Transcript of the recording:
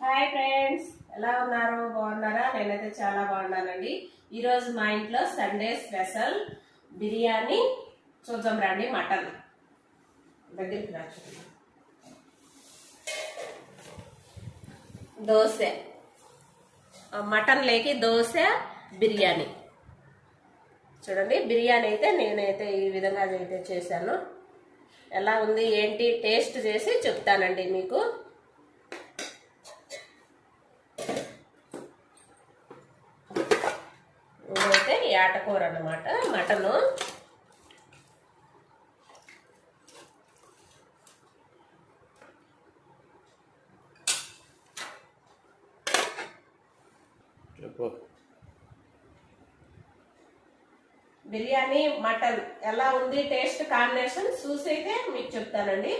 Hi friends, ఎలా ఉన్నారు? బాగున్నారా? నేనైతే చాలా బాగున్నానండి. ఈరోజు మా ఇంట్లో సండే స్పెషల్ బిర్యానీ. చూద్దాం రండి. మటన్ దగ్గరికి రాచు, దోశ, మటన్ లేకి దోశ, బిర్యానీ. చూడండి, బిర్యానీ అయితే నేనైతే ఈ విధంగా అయితే చేశాను. ఎలా ఉంది ఏంటి టేస్ట్ చేసి చెప్తానండి మీకు. ఇదైతే యాటకూర అన్నమాట, మటను. బిర్యానీ మటన్ ఎలా ఉంది టేస్ట్ కాంబినేషన్ చూసి అయితే మీకు చెప్తానండి.